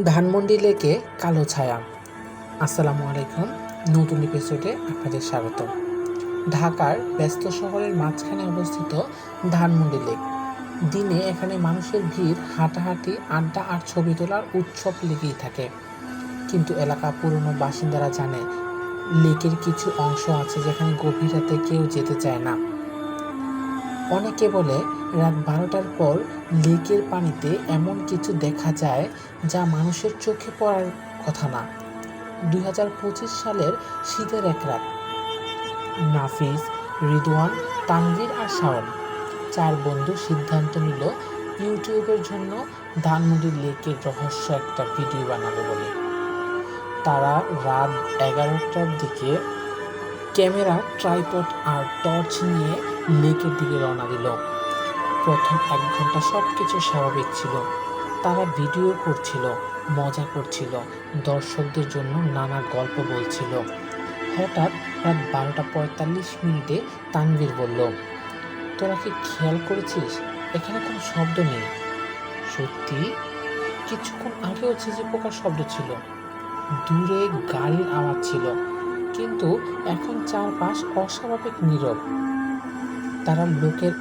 ধানমন্ডি লেকে কালো ছায়া। আসসালামু আলাইকুম, নতুন এপিসোডে আপনাদের স্বাগত। ঢাকার ব্যস্ত শহরের মাঝখানে অবস্থিত ধানমন্ডি লেক। দিনে এখানে মানুষের ভিড়, হাঁটাহাঁটি, আড্ডা আর ছবি তোলার উৎসব লেগেই থাকে। কিন্তু এলাকা পুরনো বাসিন্দারা জানে, লেকের কিছু অংশ আছে যেখানে গভীর রাতে কেউ যেতে চায় না। অনেকে বলে রাত 12টার পর লেকের পানিতে এমন কিছু দেখা যায় যা মানুষের চোখে পড়ার কথা না। 2025 সালের শীতের এক রাত নাফিস, রিদওয়ান, তানভীর আর শাওন 4 বন্ধু সিদ্ধান্ত নিল ইউটিউবের জন্য ধানমন্ডি লেকের রহস্য একটা ভিডিও বানাবে বলে। তারা রাত 11টার দিকে ক্যামেরা, ট্রাইপড আর টর্চ নিয়ে লেকের দিকে রওনা দিল। প্রথম 1 ঘন্টা সব কিছু স্বাভাবিক ছিল। তারা ভিডিও করছিল, মজা করছিল, দর্শকদের জন্য নানা গল্প বলছিল। হঠাৎ রাত 12টা 45 তানভীর বলল, তোরা কি খেয়াল করেছিস এখানে কোনো শব্দ নেই? সত্যি, কিছুক্ষণ আগেও ঝিঝি পোকার শব্দ ছিল, দূরে গাড়ির আওয়াজ ছিল, কিন্তু এখন চারপাশ অস্বাভাবিক নীরব। তারা লোকের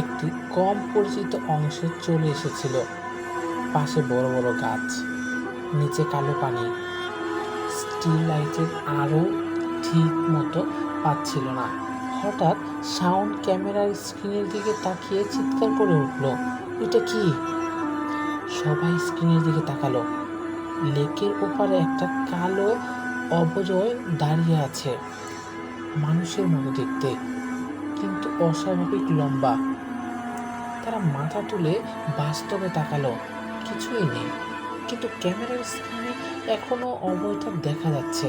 একটি কম পরিচিত অংশে চলে এসেছিল। পাশে বড় বড় গাছ, নিচে কালো পানি। স্টিল লাইটের আলো ঠিক মতো পাচ্ছিল না। হঠাৎ শাওন ক্যামেরার স্ক্রিনের দিকে তাকিয়ে চিৎকার করে উঠল, এটা কি? সবাই স্ক্রিনের দিকে তাকালো। লেকের ওপারে একটা কালো অবজয় দাঁড়িয়ে আছে, মানুষের মতো দেখতে, কিন্তু অস্বাভাবিক লম্বা। তারা মাথা তুলে বাস্তবে তাকালো, কিছুই নেই, কিন্তু ক্যামেরার স্ক্রিনে এখনো অবয়টা দেখা যাচ্ছে।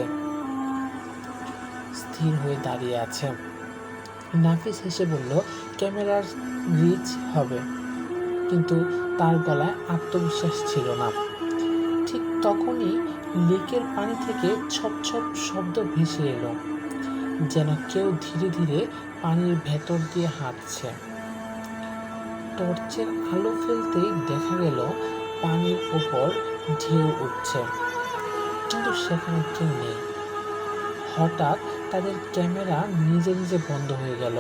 স্থির হয়ে দাঁড়িয়ে আছে। নাফিস হেসে বলল, ক্যামেরার রিচ হবে, কিন্তু তার গলায় আত্মবিশ্বাস ছিল না। ঠিক তখনই লেকের পানি থেকে ছপ ছপ শব্দ ভেসে এলো, যেন কেউ ধীরে ধীরে পানির ভেতর দিয়ে হাঁটছে। টর্চের আলো ফেলতেই দেখা গেল পানির ওপর ঢেউ উঠছে, কিন্তু সেখানে কেউ নেই। হঠাৎ তাদের ক্যামেরা নিজে নিজে বন্ধ হয়ে গেল,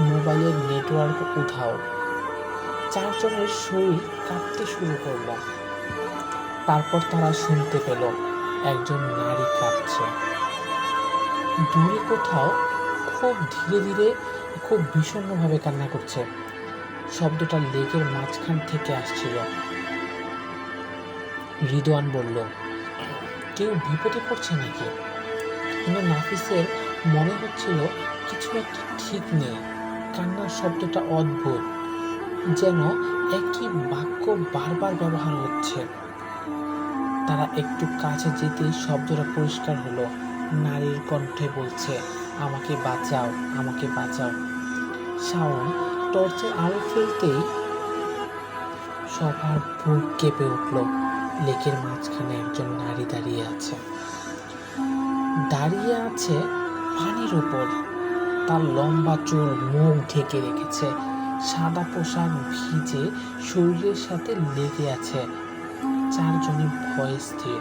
মোবাইলের নেটওয়ার্ক উধাও। 4 জনের শরীর কাঁপতে শুরু করলো। তারপর তারা শুনতে পেল একজন নারী কাঁদছে দূরে কোথাও, খুব ধীরে ধীরে, খুব বিষণ্ণভাবে কান্না করছে। শব্দটা লেকের মাঝখান থেকে আসছিল। রিদওয়ান বলল, কেউ বিপদে পড়ছে নাকি? কিন্তু নাফিসের মনে হচ্ছিল কিছু একটা ঠিক নেই। কান্নার শব্দটা অদ্ভুত, যেন একই বাক্য বারবার ব্যবহার হচ্ছে। তারা একটু কাছে যেতেই শব্দটা পরিষ্কার হলো। নারীর কণ্ঠে বলছে, আমাকে বাঁচাও, আমাকে বাঁচাও। শাওন টর্চের আলো ফেলতেই সবার বুক কেঁপে উঠল। লেকের মাঝখানে একজন নারী দাঁড়িয়ে আছে পানির উপর। তার লম্বা চুল মুখ ঢেকে রেখেছে, সাদা পোশাক ভিজে শরীরের সাথে লেগে আছে। 4 জনই ভয়ে স্থির।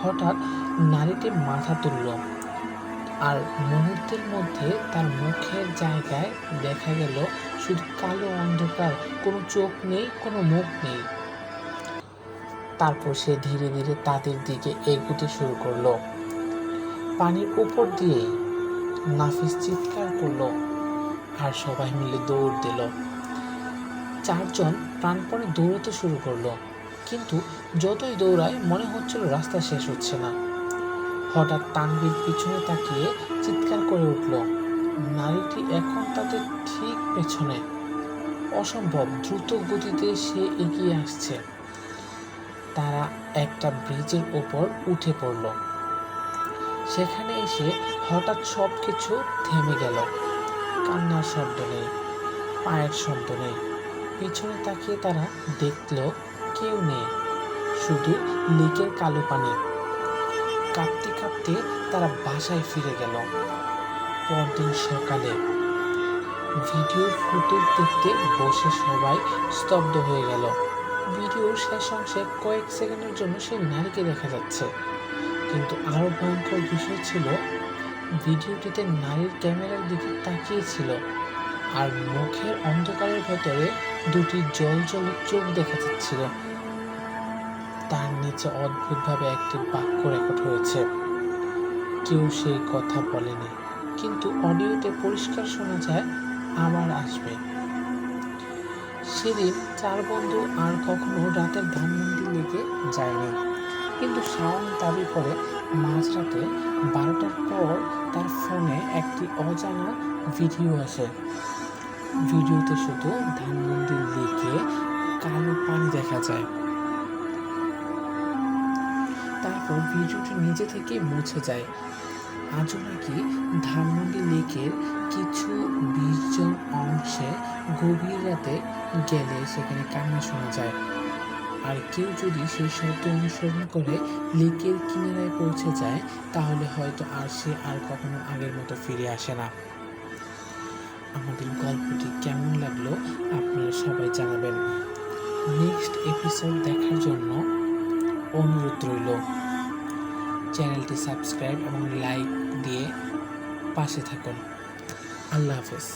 হঠাৎ নারীটি মাথা তুলল, আর মুহূর্তের মধ্যে তার মুখের জায়গায় দেখা গেল শুধু কালো অন্ধকার, কোনো চোখ নেই, কোনো মুখ নেই। তারপর সে ধীরে ধীরে তাদের দিকে এগোতে শুরু করলো। পানির উপর দিয়েই। নাফিস চিৎকার করলো, আর সবাই মিলে দৌড় দিল। 4 জন প্রাণপণে দৌড়াতে শুরু করলো, কিন্তু যতই দৌড়ায় মনে হচ্ছিল রাস্তা শেষ হচ্ছে না। হঠাৎ তানভীর পিছনে তাকিয়ে চিৎকার করে উঠল, নারীটি এখন তাদের ঠিক পেছনে। অসম্ভব দ্রুত গতিতে সে এগিয়ে আসছে। তারা একটা ব্রিজের ওপর উঠে পড়ল। সেখানে এসে হঠাৎ সব কিছু থেমে গেল। কান্নার শব্দ নেই, পায়ের শব্দ নেই। পিছনে তাকিয়ে তারা দেখল কেউ নেই, শুধু লেকের কালো পানি। কাঁপতে কাঁপতে তারা বাসায় ফিরে গেল। পরদিন সকালে ভিডিওর ফুটেজ দেখতে বসে সবাই স্তব্ধ হয়ে গেল। ভিডিও ভিডিওর শেষ অংশে কয়েক সেকেন্ডের জন্য সেই নারীকে দেখা যাচ্ছে, কিন্তু আরো ভয়ঙ্কর বিষয় ছিল ভিডিওটিতে নারীর ক্যামেরার দিকে তাকিয়েছিল আর মুখের অন্ধকারের ভেতরে দুটি জ্বলজ্বলে চোখ দেখা যাচ্ছিল। তার নিচে অদ্ভুতভাবে একটি বাক্য রেকর্ড হয়েছে, কেউ সেই কথা বলেনি, কিন্তু অডিওতে পরিষ্কার শোনা যায় আবার আসবে। সেদিন 4 বন্ধু আর কখনো রাতের ধানমন্ডি লেকে যায়নি, কিন্তু শাওন দাবি করে মাঝরাতে 12টার পর তার ফোনে একটি অজানা ভিডিও আসে। ভিডিওতে শুধু ধানমন্ডি লেকে কালো পানি দেখা যায়। তারপর ভিডিওটি নিজে থেকে মুছে যায়। আজও নাকি ধানমন্ডি লেকের কিছু নির্জন অংশে গভীর রাতে গেলে সেখানে কান্না শোনা যায়, আর কেউ যদি সেই শব্দ অনুসরণ করে লেকের কিনারায় পৌঁছে যায় তাহলে হয়তো সে আর কখনো আগের মতো ফিরে আসে না। আমাদের গল্পটি কেমন লাগলো আপনারা সবাই জানাবেন। নেক্সট এপিসোড দেখার জন্য অনুরোধ রইল। চ্যানেলটি সাবস্ক্রাইব এবং লাইক দিয়ে পাশে থাকুন। আল্লাহ হাফেজ।